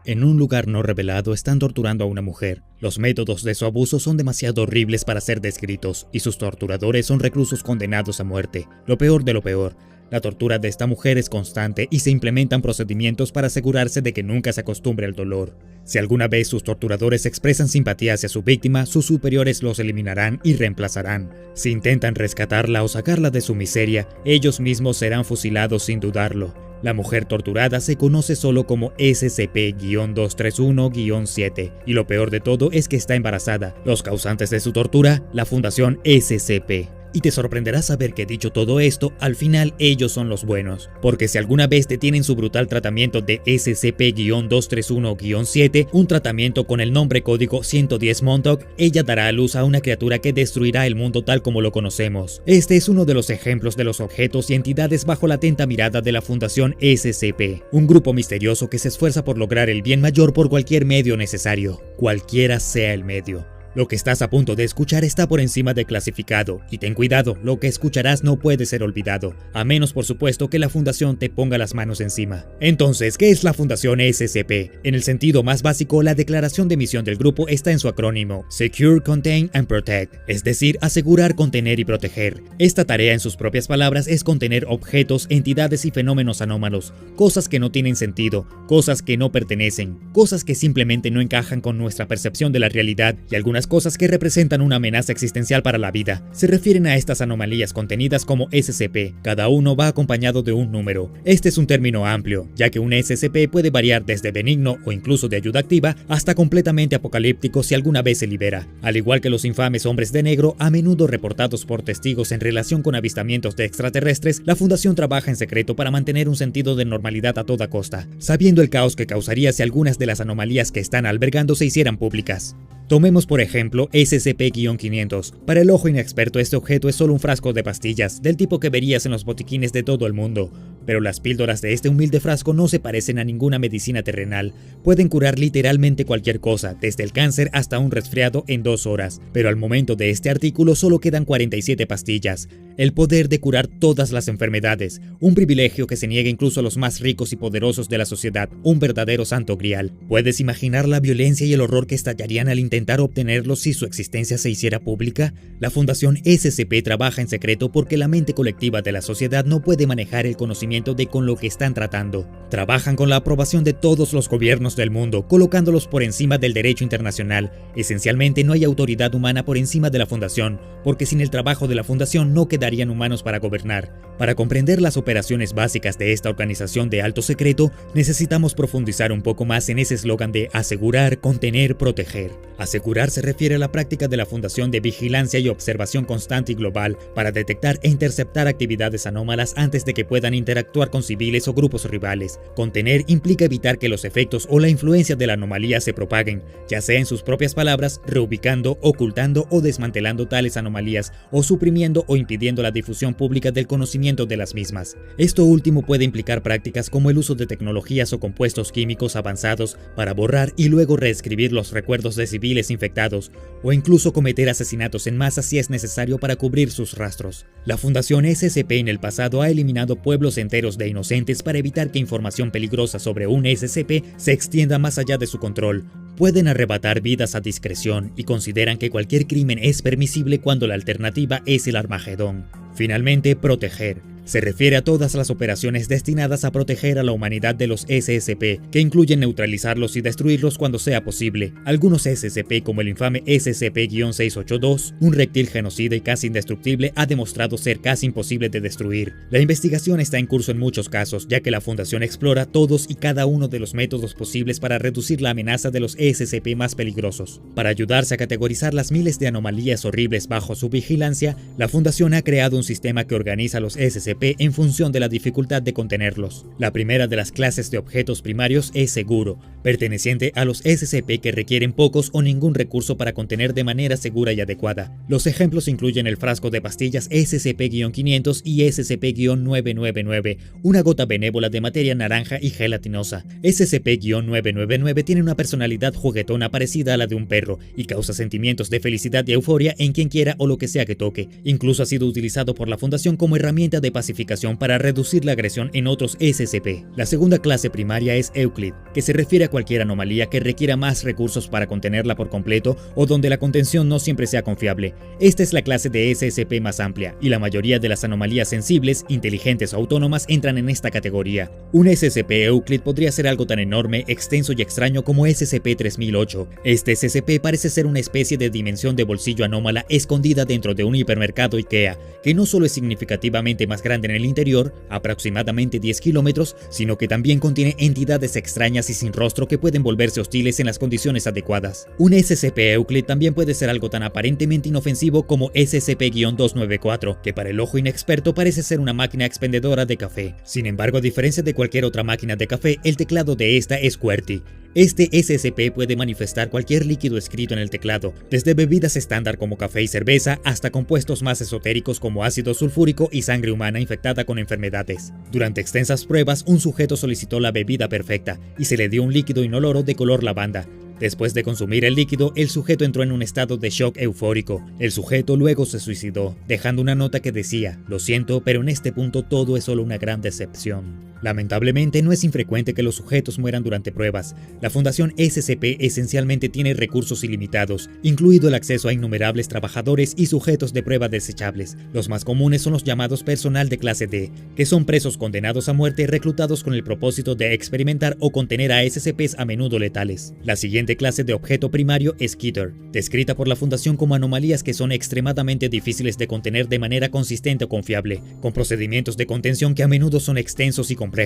En un lugar no revelado están torturando a una mujer. Los métodos de su abuso son demasiado horribles para ser descritos, y sus torturadores son reclusos condenados a muerte. Lo peor de lo peor, la tortura de esta mujer es constante y se implementan procedimientos para asegurarse de que nunca se acostumbre al dolor. Si alguna vez sus torturadores expresan simpatía hacia su víctima, sus superiores los eliminarán y reemplazarán. Si intentan rescatarla o sacarla de su miseria, ellos mismos serán fusilados sin dudarlo. La mujer torturada se conoce solo como SCP-231-7 y lo peor de todo es que está embarazada. Los causantes de su tortura, la Fundación SCP. Y te sorprenderá saber que dicho todo esto, al final ellos son los buenos. Porque si alguna vez detienen su brutal tratamiento de SCP-231-7, un tratamiento con el nombre código 110 Montauk, ella dará a luz a una criatura que destruirá el mundo tal como lo conocemos. Este es uno de los ejemplos de los objetos y entidades bajo la atenta mirada de la Fundación SCP, un grupo misterioso que se esfuerza por lograr el bien mayor por cualquier medio necesario, cualquiera sea el medio. Lo que estás a punto de escuchar está por encima de clasificado, y ten cuidado, lo que escucharás no puede ser olvidado, a menos por supuesto que la Fundación te ponga las manos encima. Entonces, ¿qué es la Fundación SCP? En el sentido más básico, la declaración de misión del grupo está en su acrónimo, Secure, Contain and Protect, es decir, asegurar, contener y proteger. Esta tarea en sus propias palabras es contener objetos, entidades y fenómenos anómalos, cosas que no tienen sentido, cosas que no pertenecen, cosas que simplemente no encajan con nuestra percepción de la realidad y algunas cosas que representan una amenaza existencial para la vida. Se refieren a estas anomalías contenidas como SCP. Cada uno va acompañado de un número. Este es un término amplio, ya que un SCP puede variar desde benigno o incluso de ayuda activa hasta completamente apocalíptico si alguna vez se libera. Al igual que los infames hombres de negro, a menudo reportados por testigos en relación con avistamientos de extraterrestres, la Fundación trabaja en secreto para mantener un sentido de normalidad a toda costa, sabiendo el caos que causaría si algunas de las anomalías que están albergando se hicieran públicas. Tomemos por ejemplo SCP-500. Para el ojo inexperto este objeto es solo un frasco de pastillas, del tipo que verías en los botiquines de todo el mundo. Pero las píldoras de este humilde frasco no se parecen a ninguna medicina terrenal. Pueden curar literalmente cualquier cosa, desde el cáncer hasta un resfriado en 2 horas. Pero al momento de este artículo solo quedan 47 pastillas. El poder de curar todas las enfermedades, un privilegio que se niega incluso a los más ricos y poderosos de la sociedad, un verdadero santo grial. ¿Puedes imaginar la violencia y el horror que estallarían al intentar obtenerlo si su existencia se hiciera pública? La Fundación SCP trabaja en secreto porque la mente colectiva de la sociedad no puede manejar el conocimiento de con lo que están tratando. Trabajan con la aprobación de todos los gobiernos del mundo, colocándolos por encima del derecho internacional. Esencialmente no hay autoridad humana por encima de la Fundación, porque sin el trabajo de la Fundación no quedarían humanos para gobernar. Para comprender las operaciones básicas de esta organización de alto secreto, necesitamos profundizar un poco más en ese eslogan de asegurar, contener, proteger. Asegurar se refiere a la práctica de la Fundación de vigilancia y observación constante y global para detectar e interceptar actividades anómalas antes de que puedan interactuar con civiles o grupos rivales. Contener implica evitar que los efectos o la influencia de la anomalía se propaguen, ya sea en sus propias palabras, reubicando, ocultando o desmantelando tales anomalías, o suprimiendo o impidiendo la difusión pública del conocimiento de las mismas. Esto último puede implicar prácticas como el uso de tecnologías o compuestos químicos avanzados para borrar y luego reescribir los recuerdos de civiles infectados, o incluso cometer asesinatos en masa si es necesario para cubrir sus rastros. La Fundación SCP en el pasado ha eliminado pueblos enteros de inocentes para evitar que información peligrosa sobre un SCP se extienda más allá de su control. Pueden arrebatar vidas a discreción y consideran que cualquier crimen es permisible cuando la alternativa es el Armagedón. Finalmente, proteger. Se refiere a todas las operaciones destinadas a proteger a la humanidad de los SCP, que incluyen neutralizarlos y destruirlos cuando sea posible. Algunos SCP, como el infame SCP-682, un reptil genocida y casi indestructible, ha demostrado ser casi imposible de destruir. La investigación está en curso en muchos casos, ya que la Fundación explora todos y cada uno de los métodos posibles para reducir la amenaza de los SCP más peligrosos. Para ayudarse a categorizar las miles de anomalías horribles bajo su vigilancia, la Fundación ha creado un sistema que organiza los SCP en función de la dificultad de contenerlos. La primera de las clases de objetos primarios es seguro, perteneciente a los SCP que requieren pocos o ningún recurso para contener de manera segura y adecuada. Los ejemplos incluyen el frasco de pastillas SCP-500 y SCP-999, una gota benévola de materia naranja y gelatinosa. SCP-999 tiene una personalidad juguetona parecida a la de un perro y causa sentimientos de felicidad y euforia en quien quiera o lo que sea que toque. Incluso ha sido utilizado por la Fundación como herramienta de paciencia clasificación para reducir la agresión en otros SCP. La segunda clase primaria es Euclid, que se refiere a cualquier anomalía que requiera más recursos para contenerla por completo o donde la contención no siempre sea confiable. Esta es la clase de SCP más amplia, y la mayoría de las anomalías sensibles, inteligentes o autónomas entran en esta categoría. Un SCP Euclid podría ser algo tan enorme, extenso y extraño como SCP-3008. Este SCP parece ser una especie de dimensión de bolsillo anómala escondida dentro de un hipermercado IKEA, que no solo es significativamente más grande en el interior, aproximadamente 10 kilómetros, sino que también contiene entidades extrañas y sin rostro que pueden volverse hostiles en las condiciones adecuadas. Un SCP Euclid también puede ser algo tan aparentemente inofensivo como SCP-294, que para el ojo inexperto parece ser una máquina expendedora de café. Sin embargo, a diferencia de cualquier otra máquina de café, el teclado de esta es QWERTY. Este SCP puede manifestar cualquier líquido escrito en el teclado, desde bebidas estándar como café y cerveza hasta compuestos más esotéricos como ácido sulfúrico y sangre humana infectada con enfermedades. Durante extensas pruebas, un sujeto solicitó la bebida perfecta y se le dio un líquido inoloro de color lavanda. Después de consumir el líquido, el sujeto entró en un estado de shock eufórico. El sujeto luego se suicidó, dejando una nota que decía: "Lo siento, pero en este punto todo es solo una gran decepción". Lamentablemente, no es infrecuente que los sujetos mueran durante pruebas. La Fundación SCP esencialmente tiene recursos ilimitados, incluido el acceso a innumerables trabajadores y sujetos de prueba desechables. Los más comunes son los llamados personal de clase D, que son presos condenados a muerte reclutados con el propósito de experimentar o contener a SCPs a menudo letales. La siguiente clase de objeto primario es Keter, descrita por la Fundación como anomalías que son extremadamente difíciles de contener de manera consistente o confiable, con procedimientos de contención que a menudo son extensos y complejos.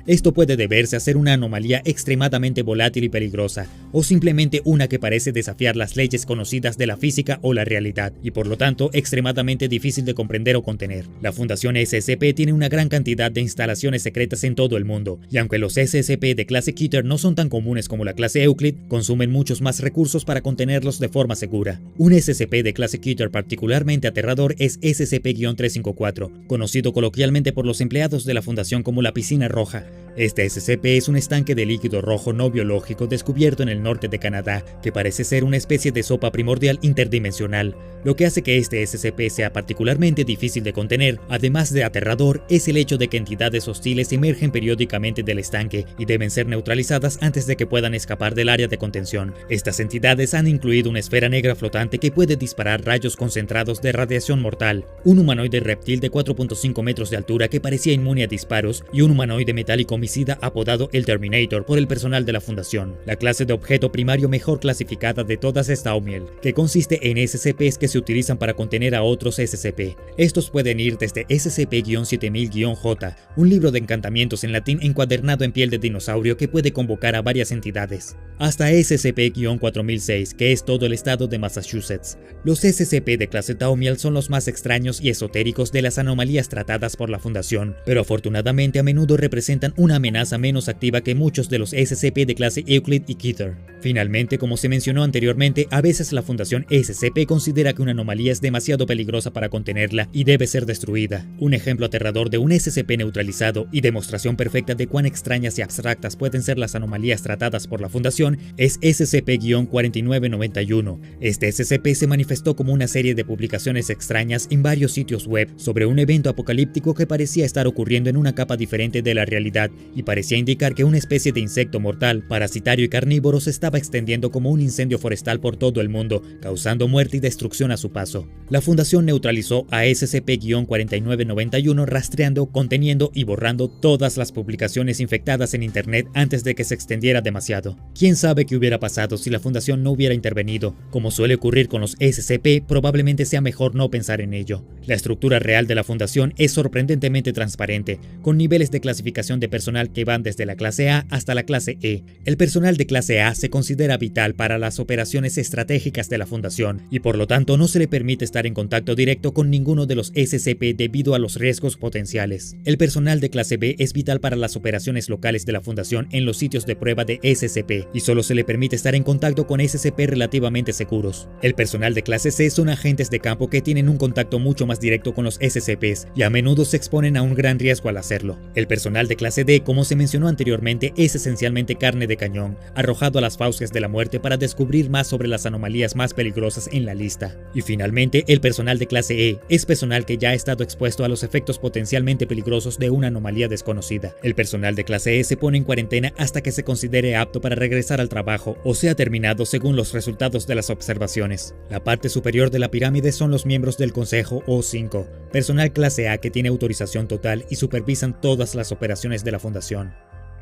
Esto puede deberse a ser una anomalía extremadamente volátil y peligrosa, o simplemente una que parece desafiar las leyes conocidas de la física o la realidad, y por lo tanto extremadamente difícil de comprender o contener. La Fundación SCP tiene una gran cantidad de instalaciones secretas en todo el mundo, y aunque los SCP de clase Keter no son tan comunes como la clase Euclid, consumen muchos más recursos para contenerlos de forma segura. Un SCP de clase Keter particularmente aterrador es SCP-354, conocido coloquialmente por los empleados de la Fundación como la piscina roja. Este SCP es un estanque de líquido rojo no biológico descubierto en el norte de Canadá, que parece ser una especie de sopa primordial interdimensional. Lo que hace que este SCP sea particularmente difícil de contener, además de aterrador, es el hecho de que entidades hostiles emergen periódicamente del estanque y deben ser neutralizadas antes de que puedan escapar del área de contención. Estas entidades han incluido una esfera negra flotante que puede disparar rayos concentrados de radiación mortal, un humanoide reptil de 4.5 metros de altura que parecía inmune a disparos y un humanoide metálico homicida apodado el Terminator por el personal de la Fundación. La clase de objeto primario mejor clasificada de todas es Thaumiel, que consiste en SCPs que se utilizan para contener a otros SCP. Estos pueden ir desde SCP-7000-J, un libro de encantamientos en latín encuadernado en piel de dinosaurio que puede convocar a varias entidades, hasta SCP-4006, que es todo el estado de Massachusetts. Los SCP de clase Thaumiel son los más extraños y esotéricos de las anomalías tratadas por la Fundación, pero afortunadamente a menudo representan una amenaza menos activa que muchos de los SCP de clase Euclid y Keter. Finalmente, como se mencionó anteriormente, a veces la Fundación SCP considera que una anomalía es demasiado peligrosa para contenerla y debe ser destruida. Un ejemplo aterrador de un SCP neutralizado y demostración perfecta de cuán extrañas y abstractas pueden ser las anomalías tratadas por la Fundación es SCP-4991. Este SCP se manifestó como una serie de publicaciones extrañas en varios sitios web sobre un evento apocalíptico que parecía estar ocurriendo en una capa diferente de la realidad y parecía indicar que una especie de insecto mortal, parasitario y carnívoro se estaba extendiendo como un incendio forestal por todo el mundo, causando muerte y destrucción a su paso. La Fundación neutralizó a SCP-4991 rastreando, conteniendo y borrando todas las publicaciones infectadas en Internet antes de que se extendiera demasiado. ¿Quién sabe qué hubiera pasado si la Fundación no hubiera intervenido? Como suele ocurrir con los SCP, probablemente sea mejor no pensar en ello. La estructura real de la Fundación es sorprendentemente transparente, con niveles de clasificación de personal que van desde la clase A hasta la clase E. El personal de clase A se considera vital para las operaciones estratégicas de la Fundación y por lo tanto no se le permite estar en contacto directo con ninguno de los SCP debido a los riesgos potenciales. El personal de clase B es vital para las operaciones locales de la Fundación en los sitios de prueba de SCP y solo se le permite estar en contacto con SCP relativamente seguros. El personal de clase C son agentes de campo que tienen un contacto mucho más directo con los SCPs y a menudo se exponen a un gran riesgo al hacerlo. El personal de clase D como se mencionó anteriormente, es esencialmente carne de cañón, arrojado a las fauces de la muerte para descubrir más sobre las anomalías más peligrosas en la lista. Y finalmente, el personal de clase E es personal que ya ha estado expuesto a los efectos potencialmente peligrosos de una anomalía desconocida. El personal de clase E se pone en cuarentena hasta que se considere apto para regresar al trabajo o sea terminado según los resultados de las observaciones. La parte superior de la pirámide son los miembros del Consejo O5, personal clase A que tiene autorización total y supervisan todas las operaciones de la Fundación.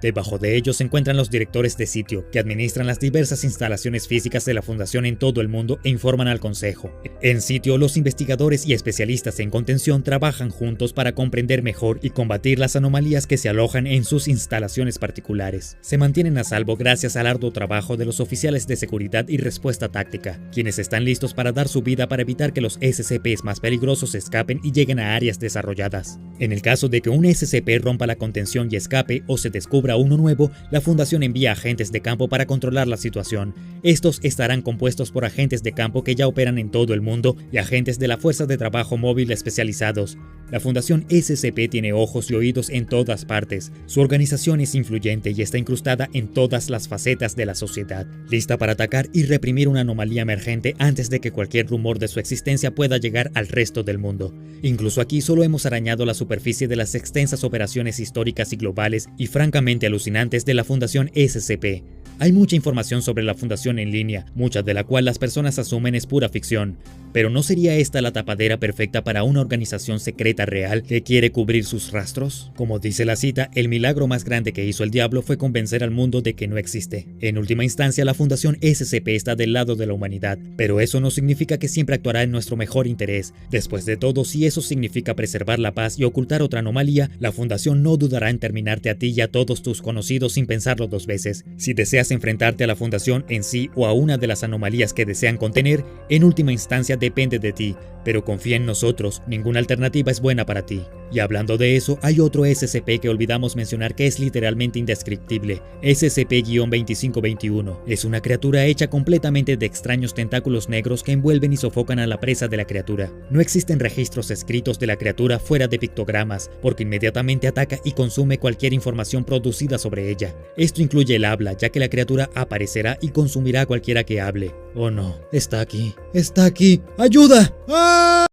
Debajo de ellos se encuentran los directores de sitio, que administran las diversas instalaciones físicas de la Fundación en todo el mundo e informan al Consejo. En sitio, los investigadores y especialistas en contención trabajan juntos para comprender mejor y combatir las anomalías que se alojan en sus instalaciones particulares. Se mantienen a salvo gracias al arduo trabajo de los oficiales de seguridad y respuesta táctica, quienes están listos para dar su vida para evitar que los SCPs más peligrosos escapen y lleguen a áreas desarrolladas. En el caso de que un SCP rompa la contención y escape o se descubra uno nuevo, la Fundación envía agentes de campo para controlar la situación. Estos estarán compuestos por agentes de campo que ya operan en todo el mundo y agentes de la Fuerza de Trabajo Móvil especializados. La Fundación SCP tiene ojos y oídos en todas partes. Su organización es influyente y está incrustada en todas las facetas de la sociedad, lista para atacar y reprimir una anomalía emergente antes de que cualquier rumor de su existencia pueda llegar al resto del mundo. Incluso aquí solo hemos arañado la superficie de las extensas operaciones históricas y globales y francamente alucinantes de la Fundación SCP. Hay mucha información sobre la Fundación en línea, mucha de la cual las personas asumen es pura ficción. Pero ¿no sería esta la tapadera perfecta para una organización secreta real que quiere cubrir sus rastros? Como dice la cita, el milagro más grande que hizo el diablo fue convencer al mundo de que no existe. En última instancia, la Fundación SCP está del lado de la humanidad, pero eso no significa que siempre actuará en nuestro mejor interés. Después de todo, si eso significa preservar la paz y ocultar otra anomalía, la Fundación no dudará en terminarte a ti y a todos tus conocidos sin pensarlo dos veces. Si deseas enfrentarte a la Fundación en sí o a una de las anomalías que desean contener, en última instancia depende de ti, pero confía en nosotros, ninguna alternativa es buena para ti. Y hablando de eso, hay otro SCP que olvidamos mencionar que es literalmente indescriptible, SCP-2521. Es una criatura hecha completamente de extraños tentáculos negros que envuelven y sofocan a la presa de la criatura. No existen registros escritos de la criatura fuera de pictogramas, porque inmediatamente ataca y consume cualquier información producida sobre ella. Esto incluye el habla, ya que la criatura aparecerá y consumirá a cualquiera que hable. Oh no, está aquí, está aquí, ¡ayuda! ¡Ah!